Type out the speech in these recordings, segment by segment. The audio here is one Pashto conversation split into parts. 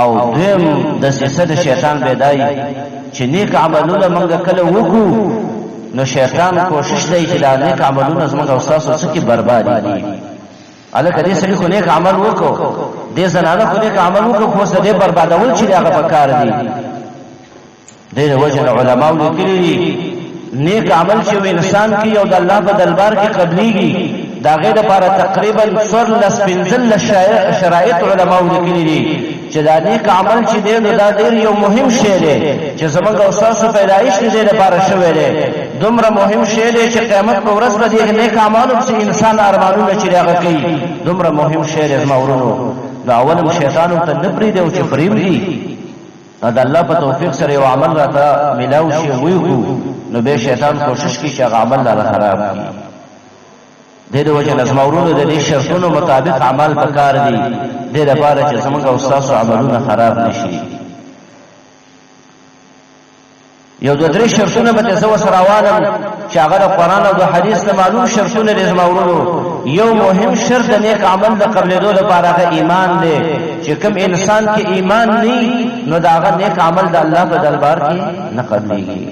او دویم دسیسه د شیطان پیدای چې نیک عملونه موږ کله وکړو نو شیطان کوشش دی چې دا نیک عملونه زموږ او تاسو څخه بربادي دي. الکه دې سړي خو نیک عمل وکړو، دې زنانه خو نیک عمل وکړو، خو څه دې بربادول چې هغه پکار دي. دې وجه علماء لیکلي دي نیک عمل چې انسان کې او د الله په دربار کې قبليږي دا غیر لپاره تقریبا 15 شرایط علماء لیکلي دي چې دا نیک عمل چې دی نو دا ډېر یو مهم شی دی چې زموږ او تاسو پیدایش دې لپاره شوی دی. دومره مهم شی دی چې قیامت په ورځ به دې نیک اعمالو چې انسان ارمانونه چې هغه کوي دومره مهم شی دی. زما ورونو دا اول شیطان ته نه پریږدي او چې فریم دي دا الله په توفیق سره یو عمل راته ملاو شي ویو نو به شیطان کوشش کوي چې هغه عمل لا خراب کړي. د دې وجه لازم اورونو د دې شرطونو مطابق عمل پکار دي د دې لپاره چې زموږ او تاسو عملونه خراب نشي. یو د درې شرطونه به تاسو سره روانم چې هغه د قران او د حدیث ته معلوم شرطونه دي. زما اورونو یو مهم شرط د نیک عمل د قبلېدو لپاره هغه ایمان دی چې کوم انسان کې ایمان نه نو دا هغه نیک عمل د الله په دربار کې نه قبليږي.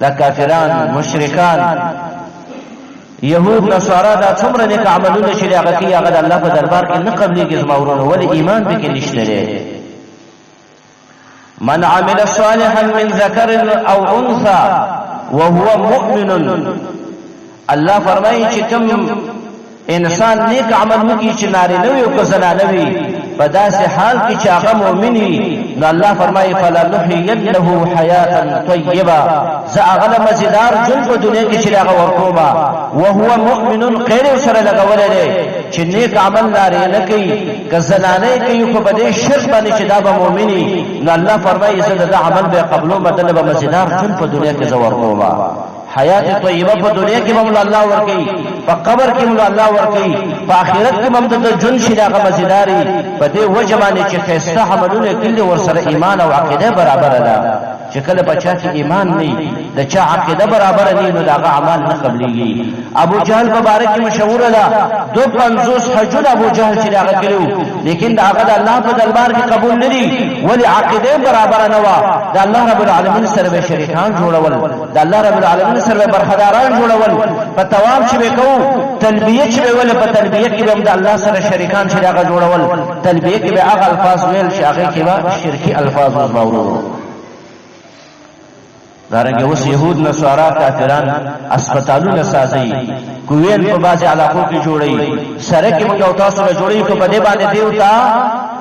دا کافران مشرکان يهود نصارا دا څومره نیک عملونه چې هغه کوي هغه د الله په دربار کې نه قبليږي. زما ورونو ولې ایمان به کې نشته لري. من عمل صالحا من ذكر او انثى وهو مؤمن الله فرمایي چې کوم انسان نیک عمل وکړي چې نارینه وي او که زنانه وي په داسې حال کې چې هغه مؤمن وي نو الله فرمایي فلنحيينه حیاة طیبه زه هغه مزیدار ژوند په دنیا کې چې هغه ورکوما وهو مؤمن غیر سره لګولی دی چې نیک عمل نارینه کوي که زنانه کوي خو په دې شرط باندې چې دا به مؤمن وي نو الله فرمایي زه د عمل به قبلو بدل به مزیدار ژوند په دنیا کې زه ورکوما. حیات طیبه په دنیا کې هم الله ورکي، په قبر کې هم الله ورکي، په آخرت کې هم د ژوند شي هغه مزیداري. په دې وجه باندې چې خیسته عملونه کړي ورسره ایمان او عقیده برابر ده. چې کله بچا کې ایمان نه د چا عقیده برابر نه نو داغه اعمال نه قبليږي. ابو جهل مبارک مشهور ده 250 حجونه ابو جهل چې هغه کړو لیکن داغه د الله په دربار کې قبول نه دي ولی عقیده برابر نه و. د الله رب العالمین سره به شریکان جوړول، د الله رب العالمین سره برخداران جوړول. په توام چې وکاو تلبیه چې ویل په تلبیه کې هم د الله سره شریکان چې هغه جوړول. تلبیه کې به هغه الفاظ ویل چې هغه کې به شرکی الفاظ وزماورو. دارنګه اوس يهود نصارا کافران اسپیټالونه سازي کوین په بازي علاقو کې جوړي سره کې موږ او تاسو له جوړي کو په دې باندې دیوتا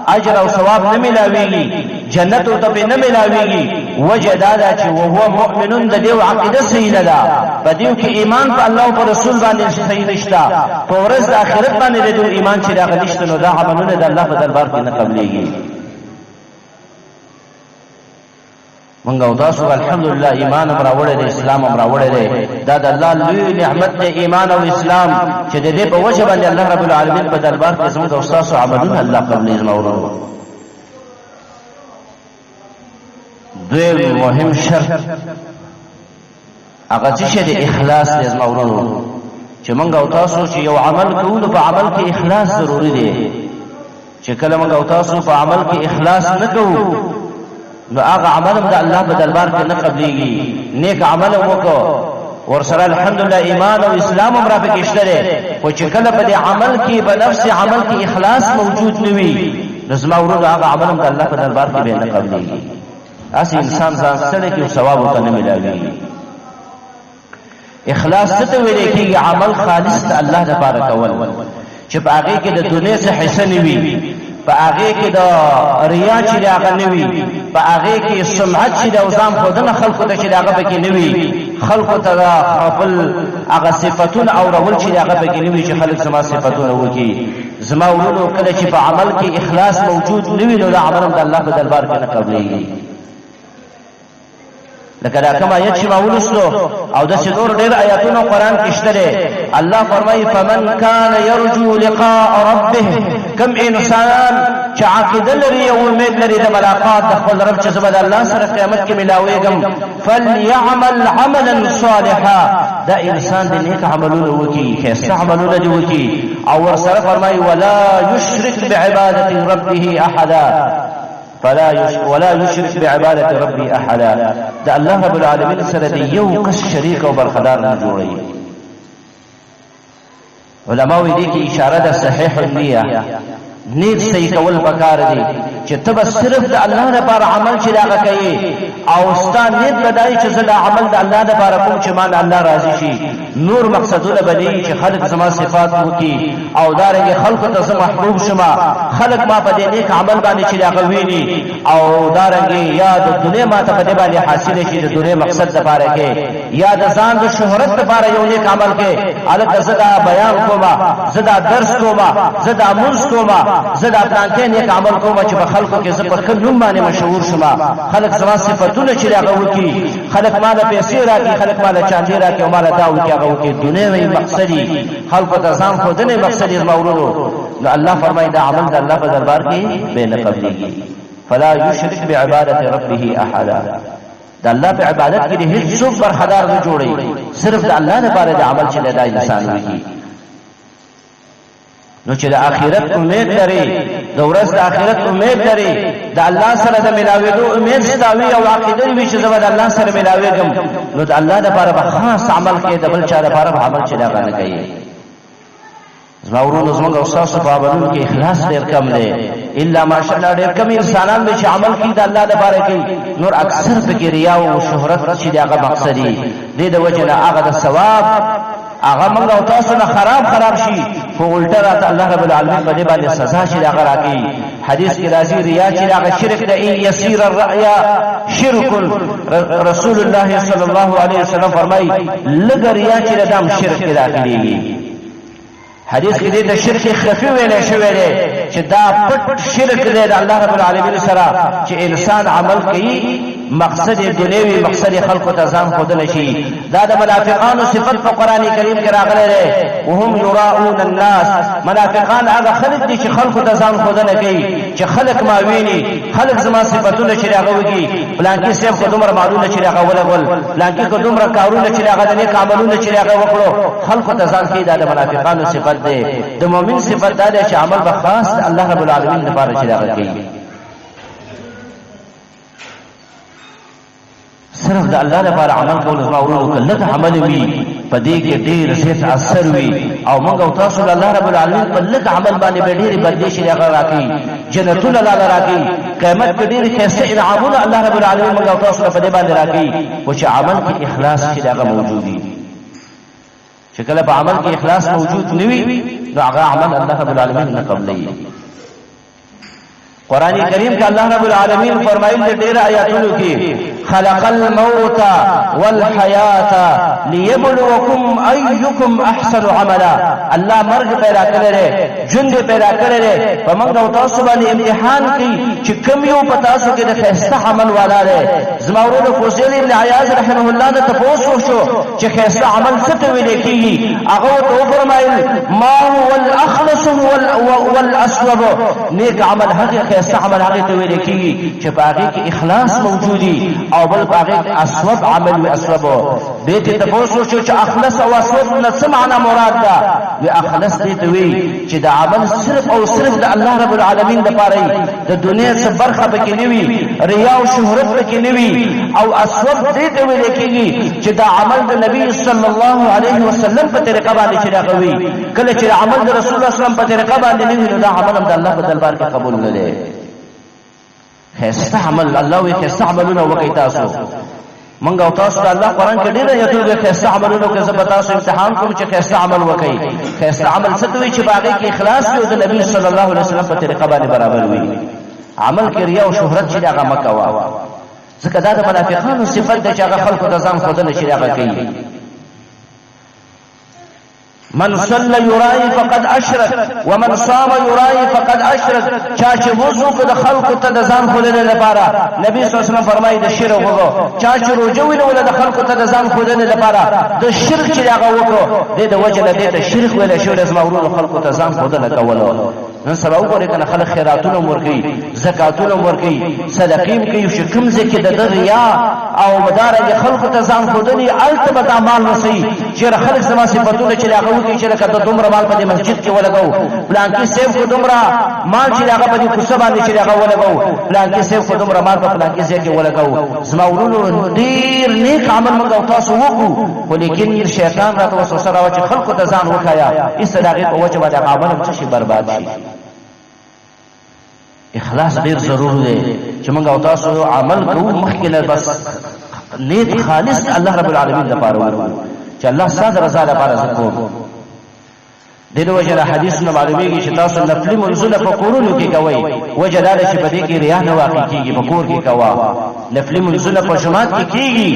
اجر او ثواب نه ملاويږي، جنت او ته نه ملاويږي. وجه دا چې وهو مؤمنون د دې عقیده صحیح نه ده، په دې کې ایمان په الله او په رسول باندې صحیح نشته، په ورځ د آخرت باندې د ایمان چې راغلی نشته نو دا عملونه د الله په دربار کې نه قبليږي. منګه او تاسو الحمدلله ایمان امراوړې دي، اسلام امراوړې دي. دا د الله لوی نعمت دی ایمان او اسلام چې د دې په وجه باندې الله رب العالمین په دربار کې زموږ او تاسو عملونه الله قبلې زموږ. دوی مهم شرط هغه چې د اخلاص دی زموږ. چې منګه او تاسو چې یو عمل کوو په عمل کې اخلاص ضروری دی. چې کله منګه او تاسو په عمل کې اخلاص نه کوو نو هغه عمل د الله په دربار کې نه قبليږي. نیک عمل وکړو ورسره الحمدلله ایمان او اسلام هم را پکې شته، خو چې کله په دې عمل کې په نفس عمل کې اخلاص موجود نه وي نو زما ورته هغه عمل د الله په دربار کې به نه قبليږي. اسی انسان ځان سره کې ثواب ورته نه ملایږي. اخلاص څه ویل کېږي؟ عمل خالص د الله لپاره کول چې په هغه کې د دنیا څخه حصہ نه وي، په هغه کې د ریا چې هغه نه وي، په هغه کې سمعت چې د اوزام خودنه خلقو ته چې هغه پکې نه وي، خلقو ته خپل هغه صفاتونه او رول چې هغه پکې نه وي چې خلق سما صفاتونه وکي. زما ورونو کله چې په عمل کې اخلاص موجود نه وي نو دا عمل د الله په دربار کې نه قبليږي. لکه دا کوم آیت چې ما ولوستو او د څلور ډېر آیاتونو قرآن کې شته. الله فرمایي فمن كان يرجو لقاء ربه، کم انسان چې عقیده لري او امید لري د ملاقات د خپل رب چې زبد الله سره قیامت کې ملاويږم فليعمل عملا صالحا، دا انسان د نیک عملونه وکي، خیسته عملونه دی وکي. او ورسره فرمایي ولا يشرك بعبادة ربه احدا، ولا يشرك بعبادة ربي احدا دا الله رب العالمین سره د یو کس شریک او برخدار نه جوړي. علماء دې کې اشاره ده صحیح النیه، نیت صحیح کول پکار دي چې تب صرف د الله لپاره عمل چې دا کوي او ستا نیت بدای چې زړه عمل د الله لپاره کوم چې مان الله راضي شي. نور مقصدونه بلی چې خلق زما صفات وکي او دارنګ خلق ته زما محبوب شما، خلق ما په دې نیک عمل باندې چې دا ویني او دارنګ یا د دنیا ما ته په دې باندې حاصل شي د دنیا مقصد لپاره کې یا د ځان د شهرت لپاره یو نیک عمل کې الګ زدا بیان کوما، زدا درس کوما، زدا منځ کوما، زدا پلانته نیک عمل کوما چې په خلکو کې زه په کلم باندې مشهور شما، خلق زما صفاتونه چې هغه وکي، خلق مال پیسې راکړي، خلق مال چاندي راکړي او مال دا وکي هغه وکي دنیوي مقصدی خلق ته ځان خو دنه مقصدی مورونو. نو الله فرمایي دا عمل د الله په دربار کې به نه قبليږي. فلا يشرك بعبادة ربه احدا، د الله په عبادت کې هیڅ څوک برخدار نه جوړي، صرف د الله لپاره د عمل چې د انسان وکي. نو چې د آخرت امید لري، د ورځ د آخرت امید لري، د الله سره د ملاوېدو امید ستاوي او عقیده وي چې زه د الله سره ملاوېږم، نو د الله لپاره به خاص عمل کوي، د بل چا لپاره عمل چې دا نه کوي. زما ورونو زموږ او ستاسو په عملونو کې اخلاص ډېر کم دی، الا ماشاءالله ډېر کم انسانان دي چې عمل کوي د الله لپاره کوي، نور اکثر پکې ریا او شهرت چې هغه مقصدي دی، د وجه نه هغه د ثواب هغه موږ او تاسو نه خراب شي، خو الټه راته الله رب العالمین په دې باندې سزا چې هغه راکړي. حدیث کې راځي ریا چې هغه شرک ده، ان يسير الرأي شرك، رسول الله صلی الله علیه وسلم فرمایي لږ ریا چې دام شرک کې داخليږي. حدیث کې دې د شرک خفي ویل شوی دی چې دا پټ شرک دی د الله رب العالمین سره چې انسان عمل کوي مقصد دنیوي مقصد خلق ته ځان خودل شي. دا د منافقانو صفت په قران کریم کې راغلی دی، وهم يراؤون الناس، منافقان هغه خلک دي چې خلق ته ځان خودل کوي چې خلق ما ویني، خلق زما صفاتونه چې هغه وږي، بلانکی صاحب کو دومره معلومه چې هغه ولګول، بلانکی کو دومره کارونه چې هغه د نیک عملونه چې هغه وکړو خلق ته ځان کوي. دا د منافقانو صفت دی. د مؤمن صفت دا دی چې عمل به خاص الله رب العالمین لپاره چې هغه کوي، صرف د الله لپاره عمل کول. زما ورونو کله عمل وي په دې کې ډېر زیات اثر وي او موږ او تاسو الله رب العالمین په لږ عمل باندې به ډېر بدلی شي هغه راکړي، جنتونه الله راکړي، قیامت کې ډېر خاصه انعامونه الله رب العالمین موږ او تاسو په دې باندې راکړي، او چې عمل کې اخلاص چې هغه موجود وي. چې کله په عمل کې اخلاص موجود نه وي نو هغه عمل الله رب العالمین نه قبلوي. قرآن کریم کې الله رب العالمین فرمایي ډېر آیاتونو کې خلق الموت والحیات ليبلوکم ایکم احسن عملا. الله مرګ پیدا کړی دی، ژوند پیدا کړی دی، په موږ او تاسو باندې امتحان کوي چې کوم یو په تاسو کې د خیسته عمل والا دی. زما ورونو فضیل ابن عیاض رحمه الله نه تاسو شو چې خیسته عمل څه ته ویل کېږي، هغه ته فرمایل ما هو الاخلص والاسوب، نیک عمل هغه خیسته عمل هغه ته ویل کېږي چې په هغه کې اخلاص موجودي او بل باغ اسوب عمل و اسوب. دې ته تاسو شو چې اخلاص او اسوب نه څه معنا مراد ده؟ و اخلاص دې ته وی چې د عمل صرف او صرف د الله رب العالمین لپاره د دنیا څخه برخه پکې نه وي، ریا او شهرت پکې نه وي. او اسوب دې ته ویل کېږي چې د عمل د نبی صلی الله علیه وسلم په طریقه باندې چې راغوي. کله چې عمل د رسول الله صلی الله علیه وسلم په طریقه باندې نه وي نو دا عمل د الله په دربار کې قبول نه دی. خیسته عمل الله وی خیسته عملونه وکي تاسو. منګ او تاسو د الله قران کې ډېر یتوګه خیسته عملونه کې زه تاسو امتحان کوم چې خیسته عمل وکي. خیسته عمل څه دوی چې باغې کې اخلاص او د نبی صلی الله علیه وسلم په طریقه باندې برابر وي. عمل کې ریا او شهرت چې هغه مکوا، ځکه دا د منافقانو صفت ده چې هغه خلکو ته ځان خودنه چې هغه کوي. من صلى يرائي فقد اشرك ومن صام يرائي فقد اشرك. چا چې وضو کو د خلکو ته د ځان خودنه لپاره، نبی صلی الله علیه وسلم فرمایي د شرک وګو. چا چې روزه ویل د خلکو ته د ځان خودنه لپاره د شرک چې هغه وکړو د وجه نه د شرک ویل شو د زما ورونو خلکو ته ځان خودنه کولو. نن سبا وګورئ کنه خلک خیراتونه ورکوي زکاتونه ورکوي صدقې کوي چې کوم ځای کې د ریا او مدارنګ خلکو ته ځان ښودنې هلته به دا مال رسوي چېرې خلک زما صفتونه چې هغه وکړي چې لکه د دومره مال په دې مسجد کې ولګوو پلانکي صاحب خو دومره مال چې هغه په دې کوڅه باندې چې هغه ولګوو پلانکي صاحب خو دومره مال په پلانکي ځای کې ولګوو زما ورونو ډېر نیک عمل موږ او تاسو وکړو خو لیکن شیطان راته وسوسه راوړي چې خلکو ته ځان وښایه هېڅ د هغې په وجه باندې هغه عمل هم څه شي برباد شي اخلاص ډېر ضرور دی چې موږ او تاسو عمل کوو مخکې نه بس نیت خالص الله رب العالمین لپاره وکړو چې الله ستاسو رضا لپاره زه کوم دغه وجه حدیث نه معلومیږي چې تاسو نفلي منځونه په کورونو کې کوئ وجه دا ده چې په دې کې ریا نه واقع کېږي په کور کې کوه نفلي منځونه په جماعت کې کېږي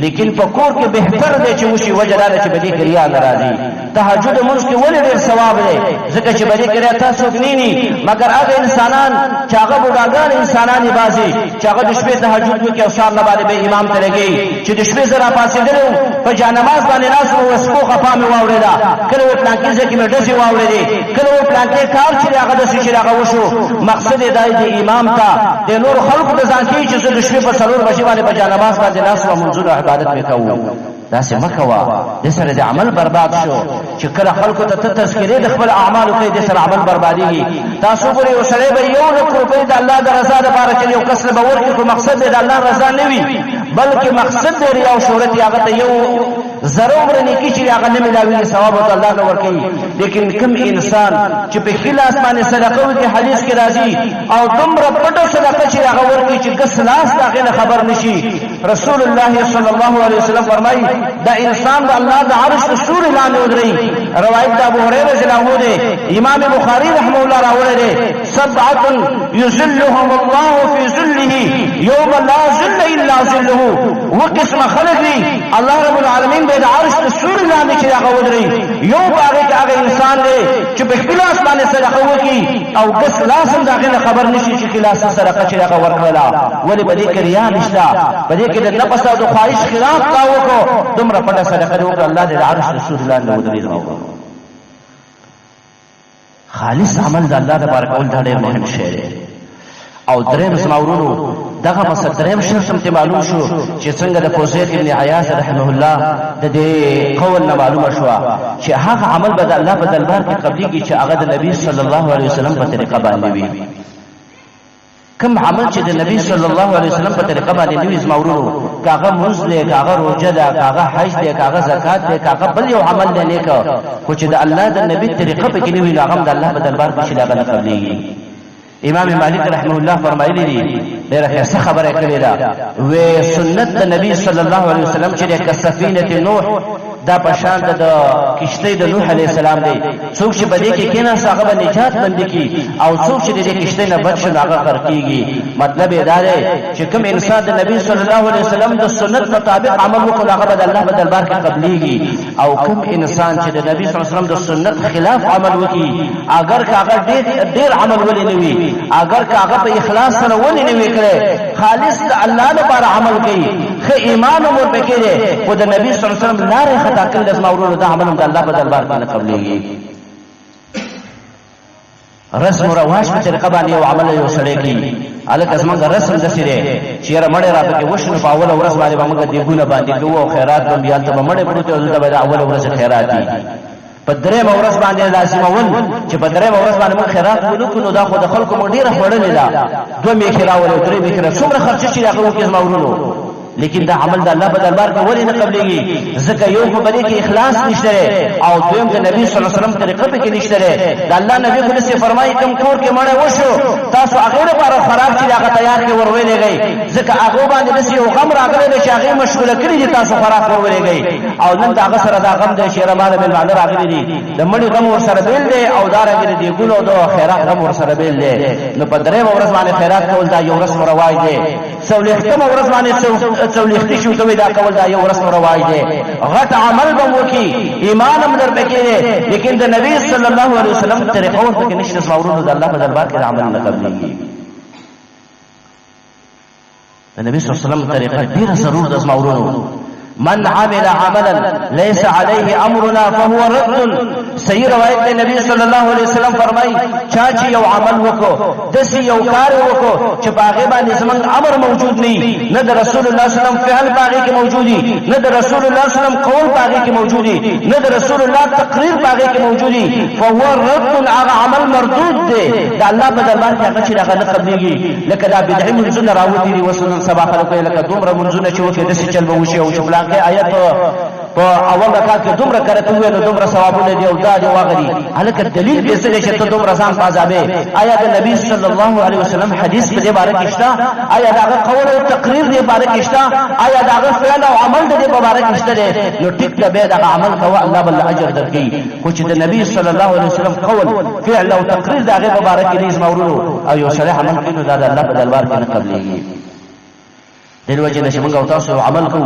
لیکن په کور کې بهتر دی چې وشي وجه دا ده چې په دې کې ریا نه راځي تهجد منځ کې ولې ډېر ثواب دی ځکه چې په دې کې ریا تاسو نینی مګر هغه انسانان چې هغه بوډاګان انسانان یې بازي چې هغه د شپې تهجد وکړي او سهار نه باندې به امام ته لګي چې د شپې زه راپاڅېدلی وم په جانماز باندې ناست وم وسکو خفا مې واورېده کله و پلانکي ځای کې مې ډزې واورېدې کله و پلانکي کار چې هغه داسې چې هغه وشو مقصد یې دا د امام ته د نورو خلکو ته ځان کېږي چې زه د شپې په 4 بجې باندې په جانماز باندې ناست وم منځونه عبادت مې کوو داسې مه کوه دې سره د عمل برباد شو چې کله خلکو ته تذکرې د خپل اعمالو کوي دې سره عمل بربادېږي تاسو ګورئ یو سړی به 1 لک روپۍ د الله د رضا دپاره چې یو کس به ورکړي خو مقصد د الله رضا نه وي بلکې مقصد د ریا او شهرت هغه ته یو زره عمر نیکي چې هغه نه ملاوي ثواب ورته الله نه ورکوي لیکن کوم انسان چې په خلاص باندې صدقه وکړي حدیث کې راځي او دومره پټه صدقه چې هغه ورکړي چې ګس لاس د هغې نه خبر نشي رسول الله صلی الله علیه وسلم فرمایي دا انسان د الله د عرش د سوري لاندې ودرېږي روایت د ابو هريره رضی الله عنه دی امام بخاري رحمه الله راوړی دی 7 يظلهم الله في ظله يوم لا ظل الا ظله وقسم خلق دی الله رب العالمین به د عرش د سوري لاندې چې هغه ودرېږي یو په هغې کې هغه انسان دی چې په خلاص باندې صدقه وکړي او ګس لاس هم د هغې نه خبر نشي چې خلاص صدقه چې هغه ورکړله ولې په دې کې ریا نشته په دې کې د نفس او د خواهش خلاف تا وکړو دومره پټه صدقه دې وکړه الله دې د عرش د سوري لاندې ودرېږي خالص عمل د الله لپاره کول دا ډېر مهم شی دی او دریم زماورونو دغه مسله دریم شرط هم معلوم شو چې څنګه د فوزیت ابن عیاض رحمه الله د دې قول نه معلومه شو چې هغه عمل به د الله په دربار کې قبليږي چې هغه د نبی صلی الله علیه وسلم په طریقه باندې وي کوم عمل چې د نبی صلی الله علیه وسلم په طریقه باندې نیو زماورونو کاغه منځ دی کاغه روزه ده کاغه حج دی کاغه زکات دی کاغه بل یو عمل دی نیک خو چې د الله د نبی طریقه په کې نیو هغه د الله په دربار کې شي هغه نه قبليږي امام مالک رحمه الله فرمایلی دی ډېره ښه خبره کړې ده و سنت د نبی صلی الله علیه وسلم چې د سفینه نوح دا پشان د کشته د نوح علیه السلام دی څوک چې بده کې کیناست هغه به نجات بندي کی او څوک چې د کشته نه بچ شي هغه غرق کیږي مطلب یې دا دی چې کوم انسان د نبی صلی الله علیه وسلم د سنت مطابق عمل وکړي هغه د الله په دربار کې قبليږي او کوم انسان چې د نبی صلی الله علیه وسلم د سنت خلاف عمل وکړي اگر هغه ډېر عمل ولې نه وي اگر هغه په اخلاص سره ولې نه وي کړی خالص د الله لپاره عمل کوي خو ایمان مو پکې دی او د نبی صلی الله علیه وسلم لارې خطا کړل د زماورونو د عمل د الله په دربار کې نه قبليږي رسم او رواج په طریقه باندې یو عمل یو سړی کوي الکه زمونږ رسم داسې دی چې یاره مړی را پکې وشنو په اوله ورځ باندې به موږ دیګونه باندې کوو او خیرات به بیا هلته به مړی پروت او دلته به د اوله ورځ خیرات دي په درېیمه ورځ باندې لازمول چې په درېیمه ورځ باندې موږ خیرات ونکړو نو دا خو د خلکو موږ ډېره خوړلې ده 2 میکې راولې 3 میکې را څومره خرچه چې هغه وکړي زما ورونو لیکن دا عمل د الله په دربار کې ولې نه قبليږي ځکه یو په باندې کې اخلاص نشته او دویم د نبی صلی الله علیه وسلم طریقه په کې نشته د الله نبی خو دې فرمایي کوم کور کې مړ وشو تاسو هغه لپاره خراب چې هغه تیار کې ورولېږئ ځکه هغه باندې دې یو غم راغلی چې هغه مشغوله کړی دي تاسو خراب ورولېږئ او نن دا هغه سره دا غم د شیرمانه بن معنا راغلی دي د مړي غم ور سره بیل دی او دا راغلی دی ګلو د خیرات غم ور سره بیل دی نو په درېیمه ورځ باندې خیرات کول دا یو رسم رواج دی څلوېښتمه ورځ باندې څلوېښتې شو کوي دا کول دا یو رسم رواج دی غټ عمل به وکړي ایمان هم در پکې دی لیکن د نبی صلی الله علیه وسلم طریقه ورته کې نشته زماورونو د الله په دربار کې عمل نه قبليږي د نبی صلی الله علیه وسلم طریقه ډیره ضرور د زماورونو من عمل عملا ليس عليه امرنا فهو رد. صحیح روایت ہے نبی صلی اللہ علیہ وسلم فرمائی چاچی یو عمل وکو دسی یو کار وکو چې باغې باندې زمنګ امر موجود نه نه د رسول الله صلی الله علیه وسلم فعل باغې کې موجودي نه د رسول الله صلی الله علیه وسلم قول باغې کې موجودي نه د رسول الله تقریر باغې کې موجودي فهو رد. هغه عمل مردود دی د الله په دربار کې هغه چې هغه نه قبليږي. لکه دا بدعي منځونه راوځي دي وسنن سبا خلکو لکه دومره منځونه چې وکړي دسی چل به وشي او شپلان کې آیت په اول رکعت کې دومره کرته وي نو دومره ثوابونه دی او دا دی واغري. هلکه دلیل به څه چې ته دومره ځان پازابه. آیا د نبی صلی الله علیه وسلم حدیث په دې باره کې شته؟ آیا دا قول او تقریر دې باره کې شته؟ آیا دا فعل او عمل دې په باره کې شته؟ نو ټیک ده به دا عمل کوه الله بل اجر درکړي. خو چې د نبی صلی الله علیه وسلم قول فعل او تقریر دا غي په باره کې نه زمورو او یو صالح عمل کینو دا د الله په دربار کې نه قبليږي. دل وجه نشه موږ او تاسو عمل کو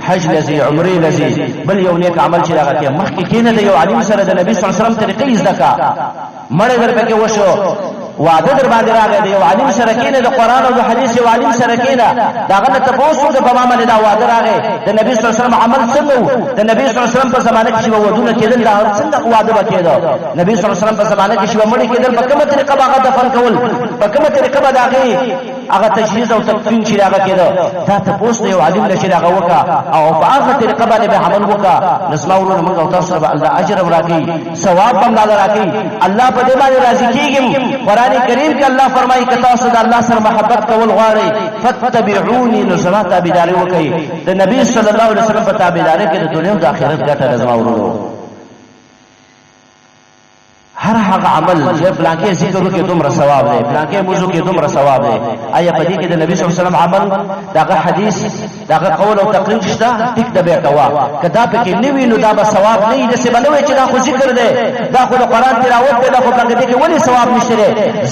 حج لذي عمره لذي بل یو نیک عمل چې هغه کې مخکې کینه د یو عالم سره د نبی صلی الله علیه وسلم طریقې زده کا مړ در پکې وشو وعده در باندې راغی د یو عالم سره کینه د قران او د حدیث یو عالم سره کینه دا غلط تاسو د په معاملې دا وعده راغی د نبی صلی الله علیه وسلم عمل څنګه د نبی صلی الله علیه وسلم په زمانه کې ودونه کېدل دا څنګه وعده وکړه نبی صلی الله علیه وسلم په زمانه کې مړ کېدل په کومه طریقه هغه دفن کول په کومه طریقه باندې هغه تجهیز او تکفین چې هغه کېده دا تاسو یو عالم لشي هغه وکا او په هغه طریقه باندې به عمل وکا نسمعونه موږ او تاسو به الله اجر ورکړي ثواب هم الله راکړي. الله په دې باندې راضي کیږي. قران کریم کې الله فرمایي که تاسو د الله سره محبت کول غواړئ فتبعوني نصرات تابعداري وکړئ. د نبی صلی الله علیه وسلم په تابعداري کې د دنیا او د آخرت ګټه رزماورو. هر هغه عمل چې بلانکې ذکر کې دومره ثواب دی بلانکې موضوع کې دومره ثواب دی. آیا په دې کې د نبی صلی الله علیه وسلم عمل دغه حدیث دغه قول او تقریر شته ټیک د به کوا کدا په کې نیوی نو دا به ثواب نه دي. څه بلوي چې دا خو ذکر دی دا خو د قران تلاوت دی دا خو په دې کې ولې ثواب نشته دی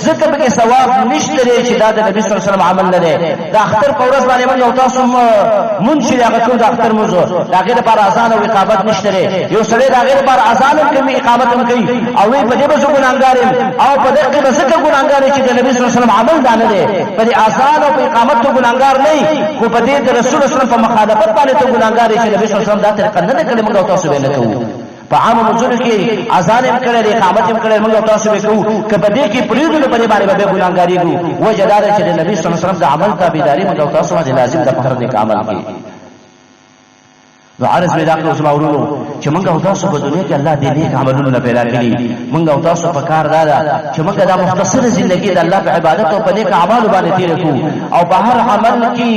ذکر کې ثواب نشته دی چې دا د نبی صلی الله علیه وسلم عمل نه دی. دا اختر قورس باندې موږ او تاسو منشي هغه ټول د اختر موضوع دا غیر پر اذان او اقامت نشته دی. یو سړی دا غیر پر اذان او اقامت هم کوي او په دې به ګناګار او په دې کې به څه ګناګار چې د نبی صلی الله علیه وسلم عمل دانه دی په اذان او په اقامت ته ګناګار نه خو په دې د رسول الله صلی الله علیه وسلم په مخالفت باندې ته ګناګار چې نبی صلی الله علیه وسلم دا طریقه نه کړې موږ تاسو به نه کوو. په عام منځونو کې اذان هم کړل اقامت هم کړل موږ تاسو به کوو که په دې کې پریدو په دې باندې به ګناګاری کوو. وجه دا چې د نبی صلی الله علیه وسلم د عمل تابعداري موږ تاسو باندې لازم د په هر نیک عمل کې. نو عرض می داخل اوسما ورونو چې موږ او تاسو په دنیا کې الله دې نیک عملونه پیدا کړي. موږ او تاسو په کار دا چې موږ دا مختصر ژوندۍ د الله په عبادت او په نیک اعمال باندې تیر کړو او په هر عمل کې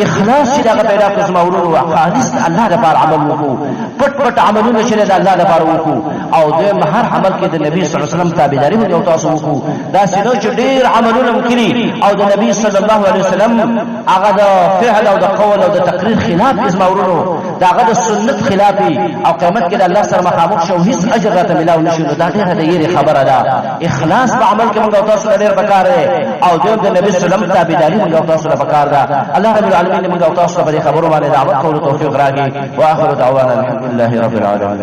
اخلاص چې دا پیدا کړو اوسما ورونو خالص الله لپاره عمل وکړو پټ پټ عملونه چې د الله لپاره وکړو او د هر عمل کې د نبی صلی الله علیه وسلم تابعداري موږ او تاسو وکړو. دا سينو چې ډیر عملونه ممکني او د نبی صلی الله علیه وسلم هغه د فعل او د قول او د تقریر خلاف اوسما ورونو دا د سنت خلافي او قیامت کې د الله سره مخامخ شو هیڅ اجر راته ملاو نشي. نو دا ډېره د یې خبره ده. اخلاص په عمل کې موږ تاسو ډېر پکار دی او د نبی صلی الله علیه وسلم تابعداري موږ تاسو ته پکار ده. الله رب العالمین موږ تاسو ته په خبرو باندې دعوت کولو توفیق راکړي. واخر دعوانا الحمد لله رب العالمین.